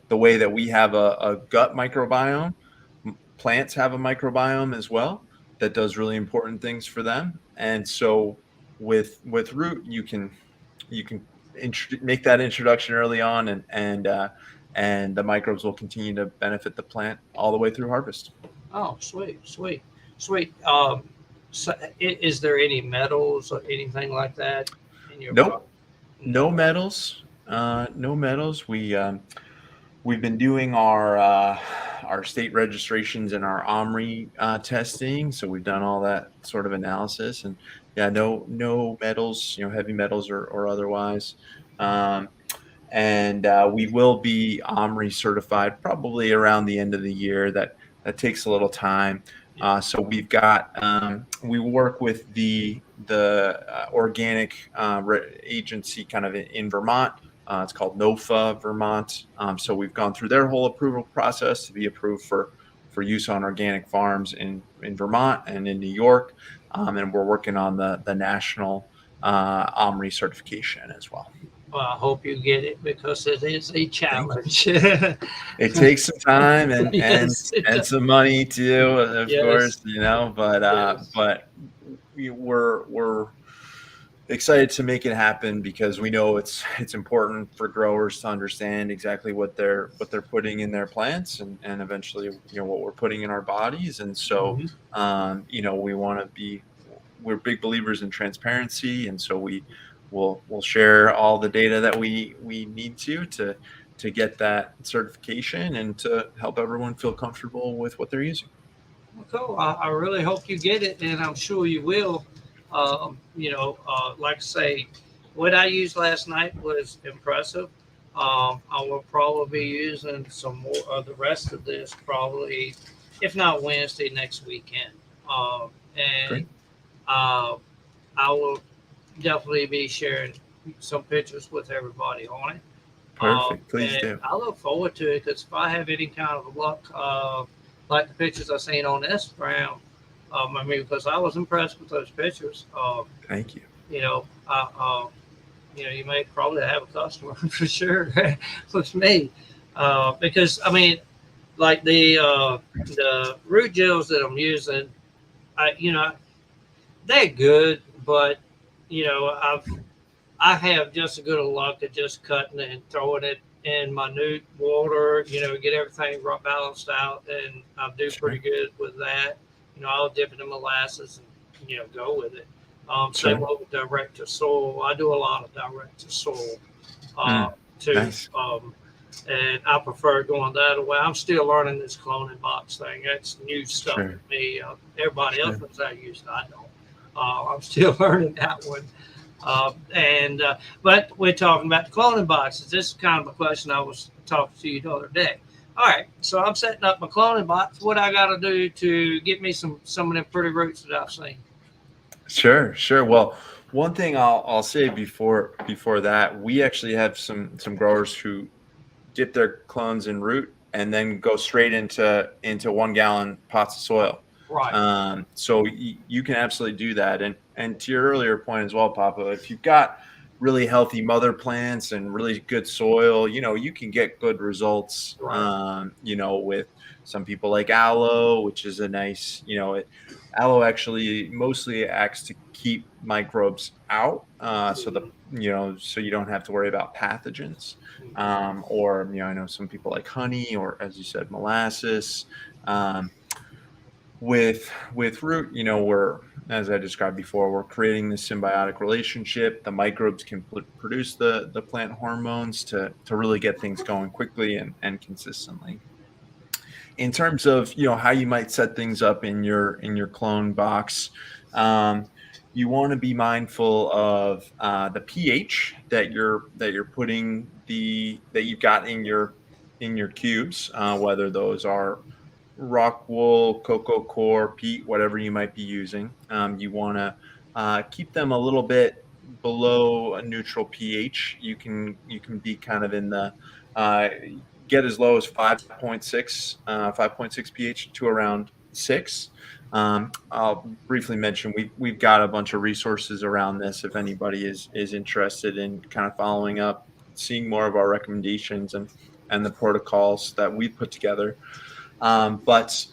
The way that we have a gut microbiome, plants have a microbiome as well that does really important things for them. And so with root, you can make that introduction early on, and the microbes will continue to benefit the plant all the way through harvest. Oh, sweet. So is there any metals or anything like that in your Nope. product? No metals. No metals. We've been doing our state registrations and our OMRI testing, so we've done all that sort of analysis, and no metals, heavy metals or otherwise. And we will be OMRI certified probably around the end of the year. That takes a little time. So we've got we work with the organic agency kind of in Vermont. It's called NOFA Vermont. So we've gone through their whole approval process to be approved for use on organic farms in Vermont and in New York. And we're working on the national OMRI certification as well. Well, I hope you get it, because it is a challenge. It takes some time and Yes, and some money too, of Yes. course, but Yes. but we're excited to make it happen, because we know it's important for growers to understand exactly what they're putting in their plants, and eventually what we're putting in our bodies. And so we're big believers in transparency, and so we'll share all the data that we need to get that certification and to help everyone feel comfortable with what they're using. Cool. I really hope you get it, and I'm sure you will. Like I say, what I used last night was impressive. I will probably be using some more of the rest of this, probably, if not Wednesday, next weekend. Great. I will definitely be sharing some pictures with everybody on it. Perfect. Please do. I look forward to it, because if I have any kind of luck, like the pictures I seen on Instagram, because I was impressed with those pictures. Thank you. You may probably have a customer for sure with me, because like the root gels that I'm using, they're good, but I have just as good a luck at just cutting it and throwing it in minute water, get everything balanced out, and I do pretty good with that. I'll dip it in molasses and go with it. Same with direct to soil. I do a lot of direct to soil too. Nice. And I prefer going that way. I'm still learning this cloning box thing. That's new stuff to me. Everybody else knows how to use it. I don't. I'm still learning that one. But we're talking about the cloning boxes. This is kind of a question I was talking to you the other day. All right, so I'm setting up my cloning box. What I got to do to get me some of them pretty roots that I've seen? Sure. Well, one thing I'll say before that, we actually have some growers who dip their clones in root and then go straight into 1 gallon pots of soil. Right. So you can absolutely do that. And to your earlier point as well, Papa, if you've got really healthy mother plants and really good soil, you can get good results. Right. With some people like aloe, which is a nice, aloe actually mostly acts to keep microbes out, so you don't have to worry about pathogens. Or I know some people like honey, or as you said, molasses. With root, we're, as I described before, we're creating this symbiotic relationship. The microbes can produce the plant hormones to really get things going quickly and consistently. In terms of how you might set things up in your clone box, you want to be mindful of the pH that you're putting that you've got in your cubes, whether those are rock wool, cocoa core, peat, whatever you might be using. You want to keep them a little bit below a neutral pH. You can be kind of in the get as low as 5.6 pH to around 6. I'll briefly mention we've got a bunch of resources around this if anybody is interested in kind of following up, seeing more of our recommendations and the protocols that we've put together. But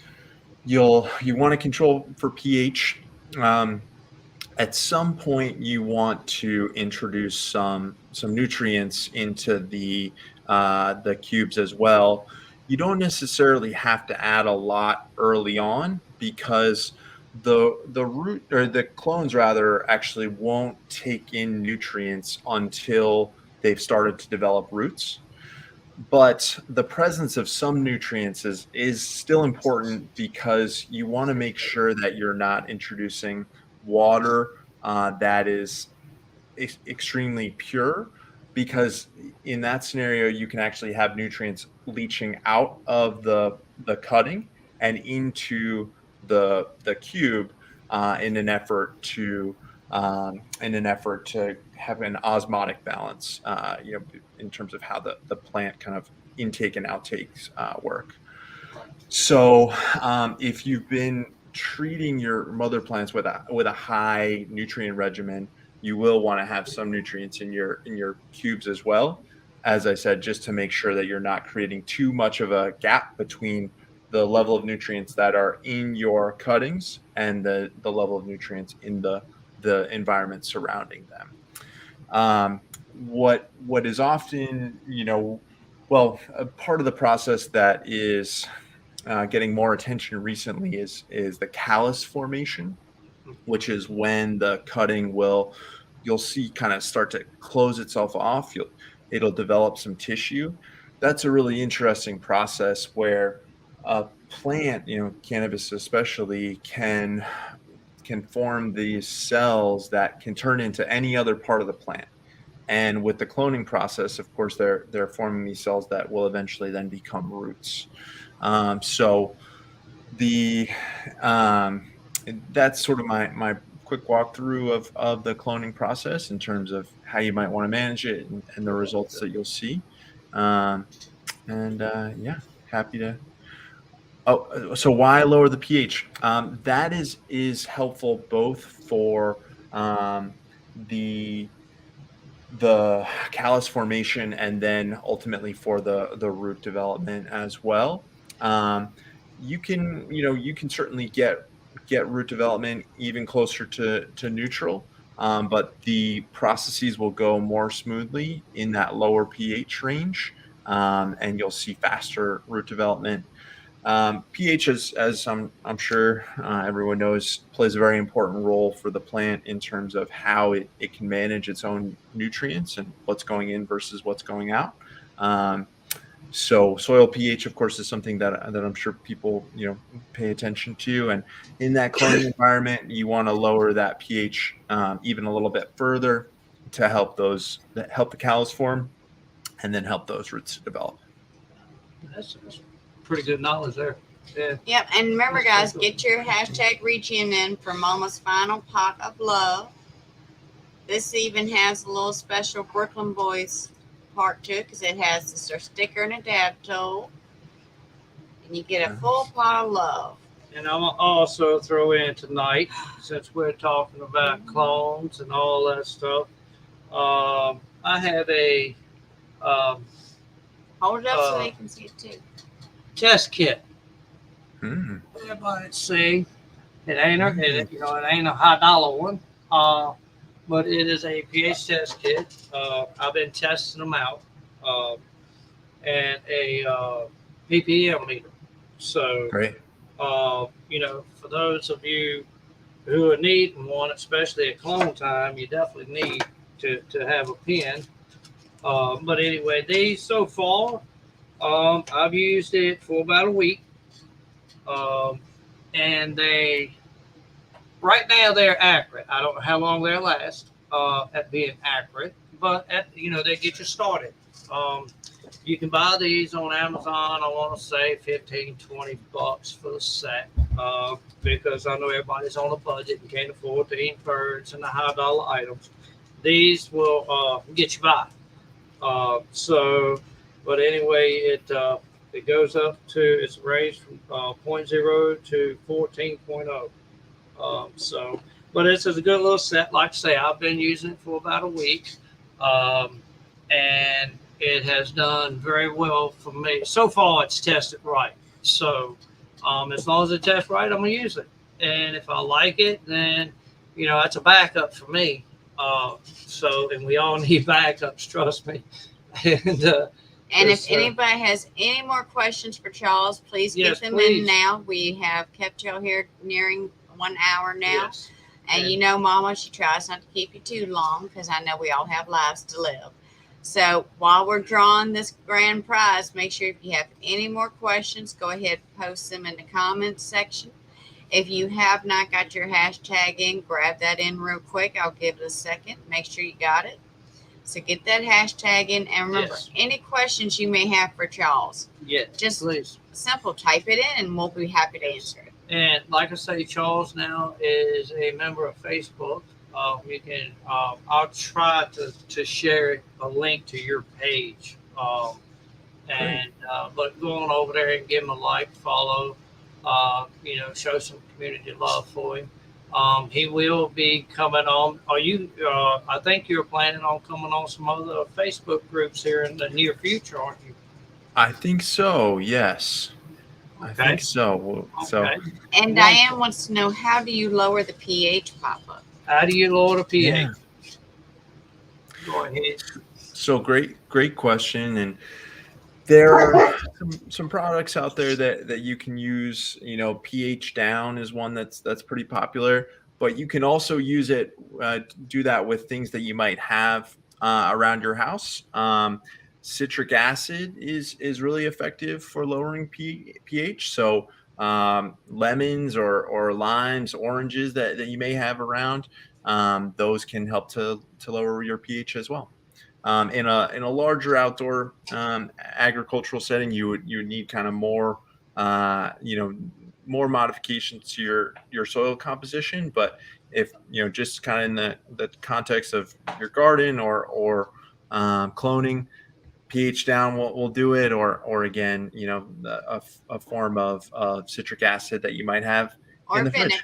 you want to control for pH. At some point, you want to introduce some nutrients into the cubes as well. You don't necessarily have to add a lot early on, because the root, or the clones rather, actually won't take in nutrients until they've started to develop roots. But the presence of some nutrients is still important, because you want to make sure that you're not introducing water that is extremely pure, because in that scenario you can actually have nutrients leaching out of the cutting and into the cube, in an effort to have an osmotic balance, in terms of how the plant kind of intake and outtakes work. So if you've been treating your mother plants with a high nutrient regimen, you will want to have some nutrients in your cubes as well. As I said, just to make sure that you're not creating too much of a gap between the level of nutrients that are in your cuttings and the level of nutrients in the environment surrounding them. What is often, a part of the process that is getting more attention recently is the callus formation, which is when the cutting you'll see kind of start to close itself off. It'll develop some tissue. That's a really interesting process where a plant, cannabis especially, can form these cells that can turn into any other part of the plant. And with the cloning process, of course, they're forming these cells that will eventually then become roots. So that's sort of my quick walkthrough of the cloning process in terms of how you might want to manage it and the results that you'll see. Happy to. Oh, so why lower the pH? That is helpful both for the callus formation and then ultimately for the root development as well. You can certainly get root development even closer to neutral, but the processes will go more smoothly in that lower pH range, and you'll see faster root development. pH, as I'm sure everyone knows, plays a very important role for the plant in terms of how it can manage its own nutrients and what's going in versus what's going out. So soil pH, of course, is something that I'm sure people pay attention to, and in that cloning environment, you want to lower that pH even a little bit further to help the callus form, and then help those roots to develop. That's pretty good knowledge there. Yeah. Yep, and remember, guys, That's pretty get your hashtag reaching in for Mama's final pot of love. This even has a little special Brooklyn Boys part to it because it has this sticker and a dab tool, and you get a full pot of love. And I'm gonna also throw in tonight, since we're talking about clones and all that stuff. I have a Hold it up so they can see it too. test kit. Hmm. Everybody see it ain't it ain't a high dollar one, but it is a pH test kit. I've been testing them out, and a ppm meter. So Great. for those of you who are needing one, especially at clone time, you definitely need to have a pen. But anyway, these so far, I've used it for about a week. And right now they're accurate. I don't know how long they'll last at being accurate, but they get you started. You can buy these on Amazon. I want to say $15-20 for the set, because I know everybody's on a budget and can't afford the ink birds and the high dollar items. These will get you by. But anyway, it goes up to, it's raised from 0.0 to 14.0. But this is a good little set. Like I say, I've been using it for about a week, and it has done very well for me. So far, it's tested right. So as long as it tests right, I'm going to use it. And if I like it, then, that's a backup for me. And we all need backups, trust me. And if anybody has any more questions for Charles, please get them in now. We have kept y'all here nearing 1 hour now. Yes. And Mama, she tries not to keep you too long because I know we all have lives to live. So while we're drawing this grand prize, make sure if you have any more questions, go ahead and post them in the comments section. If you have not got your hashtag in, grab that in real quick. I'll give it a second. Make sure you got it. So get that hashtag in. And remember, any questions you may have for Charles, just please. Simple type it in and we'll be happy to answer it. And like I say, Charles now is a member of Facebook. You can, I'll try to share a link to your page. But go on over there and give him a like, follow, show some community love for him. He will be coming on. I think you're planning on coming on some other Facebook groups here in the near future, aren't you? I think so. Yes. Okay. I think so. Okay. And Diane wants to know, how do you lower the pH pop-up? How do you lower the pH? Yeah. Go ahead. So great question. And there are some products out there that you can use. pH down is one that's pretty popular, but you can also use it, do that with things that you might have around your house. Citric acid is really effective for lowering pH. So lemons or limes, oranges that you may have around, those can help to lower your pH as well. In a larger outdoor agricultural setting, you would need kind of more more modifications to your soil composition. But if just kind of in the context of your garden or cloning, pH down will do it, or again, a form of citric acid that you might have in the fridge.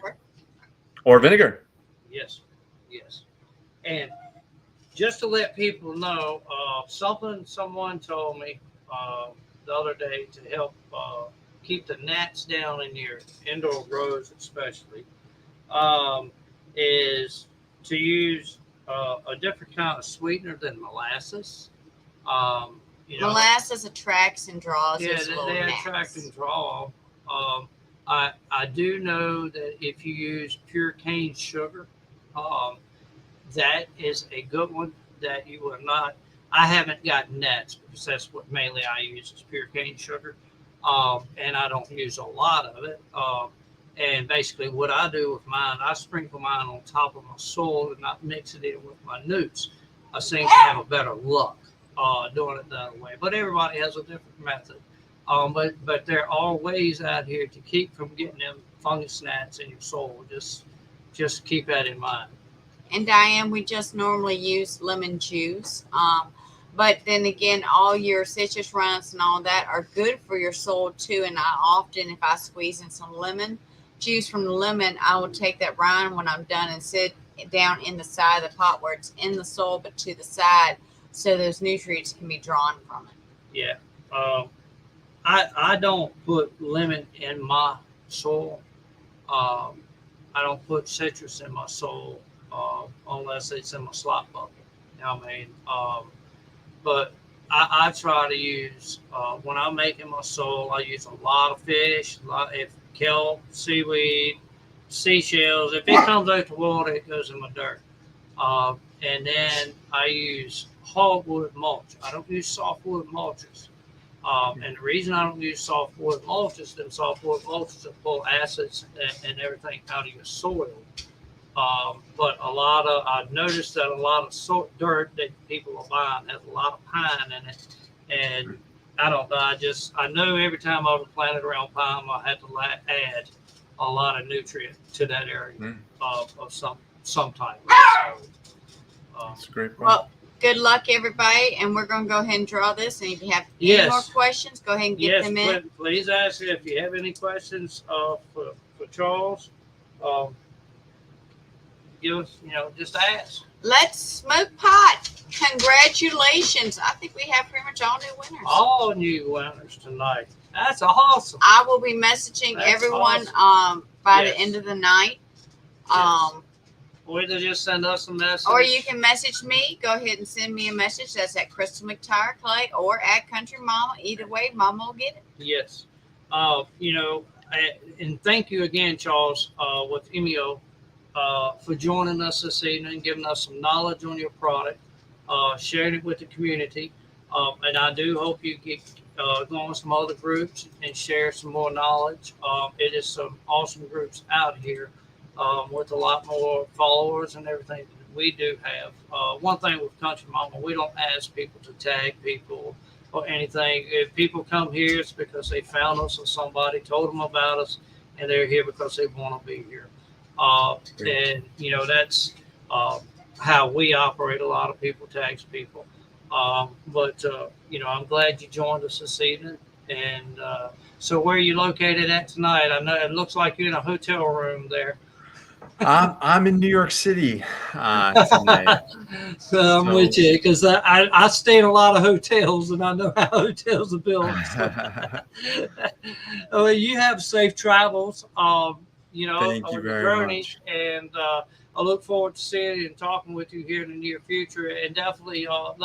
Or vinegar. Yes. And just to let people know, someone told me the other day to help keep the gnats down in your indoor grows, especially, is to use a different kind of sweetener than molasses. Molasses attracts and draws. Yeah, they attract and draw. I do know that if you use pure cane sugar, that is a good one that you will not. I haven't gotten gnats because that's what mainly I use is pure cane sugar, and I don't use a lot of it. And basically, what I do with mine, I sprinkle mine on top of my soil and not mix it in with my newts. I seem to have a better luck doing it that way. But everybody has a different method. But there are ways out here to keep from getting them fungus gnats in your soil. Just keep that in mind. And Diane, we just normally use lemon juice. But then again, all your citrus runs and all that are good for your soil too. And I often, if I squeeze in some lemon juice from the lemon, I will take that rind when I'm done and sit down in the side of the pot where it's in the soil, but to the side, so those nutrients can be drawn from it. Yeah. I don't put lemon in my soil. I don't put citrus in my soil unless it's in my slop bucket. You know what I mean? But I try to use, when I'm making my soil, I use a lot of fish, if kelp, seaweed, seashells. If it comes out the water, it goes in my dirt. And then I use hardwood mulch. I don't use softwood mulches. And the reason I don't use softwood mulches, then softwood mulches will pull acids and everything out of your soil. But I've noticed that a lot of dirt that people are buying has a lot of pine in it. And I don't know, I know every time I've planted around pine, I had to add a lot of nutrient to that area of some type. That's a great point. Well, good luck, everybody. And we're going to go ahead and draw this. And if you have any more questions, go ahead and get them in. Please ask if you have any questions for Charles. Give us, just ask. Let's smoke pot. Congratulations. I think we have pretty much all new winners. All new winners tonight. That's awesome. I will be messaging everyone by the end of the night. Or either just send us a message. Or you can message me. Go ahead and send me a message. That's at Crystal McTire Clay or at Country Mama. Either way, Mama will get it. Yes. And thank you again, Charles, with Emio, for joining us this evening, giving us some knowledge on your product, sharing it with the community. And I do hope you get go on some other groups and share some more knowledge. It is some awesome groups out here with a lot more followers and everything that we do have. One thing with Country Mama, we don't ask people to tag people or anything. If people come here, it's because they found us or somebody told them about us, and they're here because they want to be here. And that's how we operate. A lot of people tags people. But I'm glad you joined us this evening. And so where are you located at tonight? I know it looks like you're in a hotel room there. I'm in New York City tonight. So I'm with you because I stay in a lot of hotels and I know how hotels are built. Well, you have safe travels. Thank you very much. And I look forward to seeing you and talking with you here in the near future. And definitely, I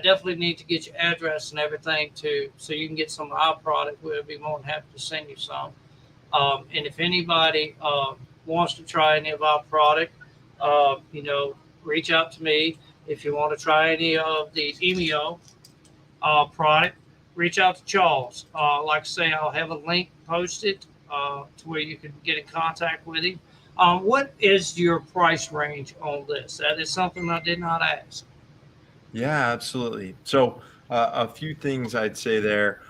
definitely need to get your address and everything so you can get some of our product. We'll be more than happy to send you some. And if anybody wants to try any of our product, reach out to me. If you want to try any of the Emio product, reach out to Charles. Like I say, I'll have a link posted to where you can get in contact with him. What is your price range on this? That is something I did not ask. Yeah, absolutely. So a few things I'd say there.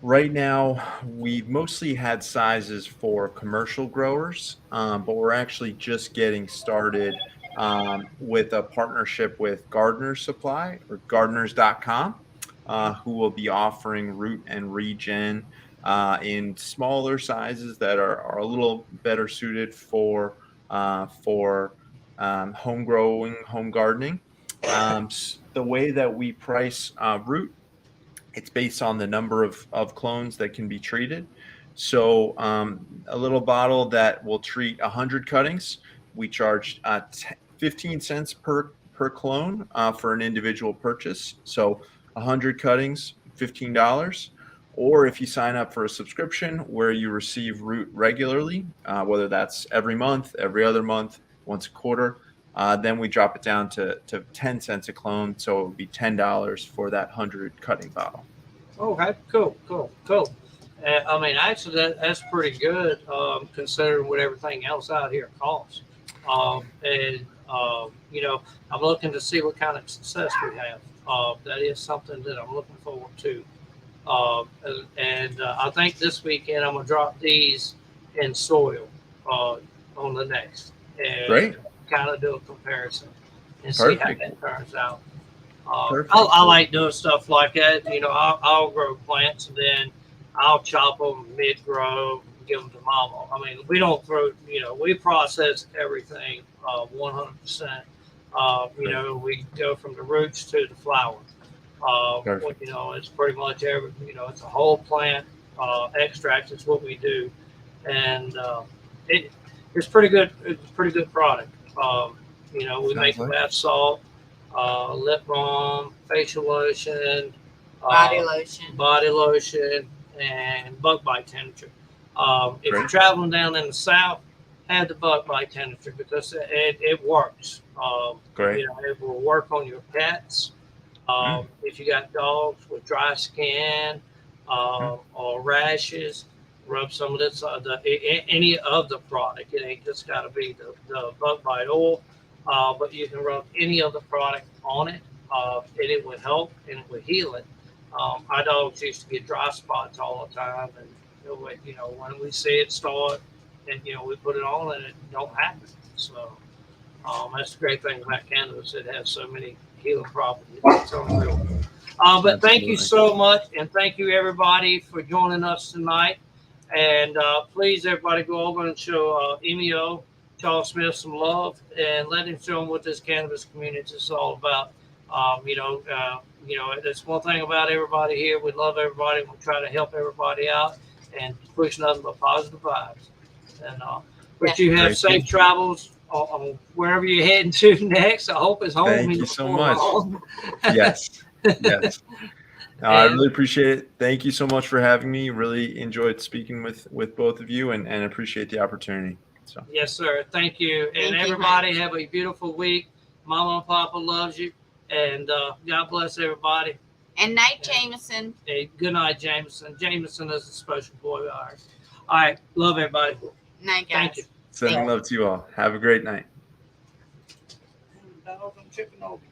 Right now, we've mostly had sizes for commercial growers, but we're actually just getting started with a partnership with Gardener's Supply or gardeners.com, who will be offering root and regen in smaller sizes that are a little better suited for home growing, home gardening. The way that we price root, it's based on the number of clones that can be treated. So a little bottle that will treat 100 cuttings, we charge 15 cents per clone for an individual purchase. So 100 cuttings, $15. Or if you sign up for a subscription where you receive root regularly, whether that's every month, every other month, once a quarter, then we drop it down to 10 cents a clone. So it would be $10 for that 100 cutting bottle. Okay, cool. Actually, that's pretty good considering what everything else out here costs. I'm looking to see what kind of success we have. That is something that I'm looking forward to. And I think this weekend I'm gonna drop these in soil on the next, and Great. kind of do a comparison and see how Perfect. that turns out. Perfect. I like doing stuff like that. You know, I'll grow plants and then I'll chop them mid-grow, give them to mama. I mean, we don't throw. You know, we process everything 100%. You know, we go from the roots to the flower. Perfect. You know, it's pretty much you know, it's a whole plant extract is what we do, and it's pretty good. It's a pretty good product. You know, we make Sounds like bath salt, lip balm, facial lotion, Body lotion. and bug bite tincture. If you're Great. traveling down in the south, have the bug bite tincture because it works. Great. You know, it will work on your pets. If you got dogs with dry skin or rashes, rub some of this, any of the product. It ain't just got to be the bug bite oil, but you can rub any of the product on it, and it would help and it would heal it. Our dogs used to get dry spots all the time, and you know, when we see it start, and you know, we put it on, and it don't happen. So that's the great thing about cannabis; it has so many healing properties. It's unreal. But thank you Absolutely. so much, and thank you everybody for joining us tonight. And please, everybody, go over and show Emio Charles Smith some love, and let him show him what this cannabis community is all about. You know, that's one thing about everybody here. We love everybody. We try to help everybody out and push nothing but positive vibes. And but you have Great. safe travels on wherever you're heading to next. I hope it's home. Thank you so much. Yes. Yes. I really appreciate it. Thank you so much for having me. Really enjoyed speaking with both of you and appreciate the opportunity. So Yes, sir. Thank you. Thank And you, everybody have a beautiful week. Mama and Papa loves you. And God bless everybody. And night, Jameson. Hey, good night, Jameson. Jameson is a special boy of ours. All right. Love everybody. Night, guys. Thank you. sending love to you all. Have a great night. Dog, I'm tripping over you.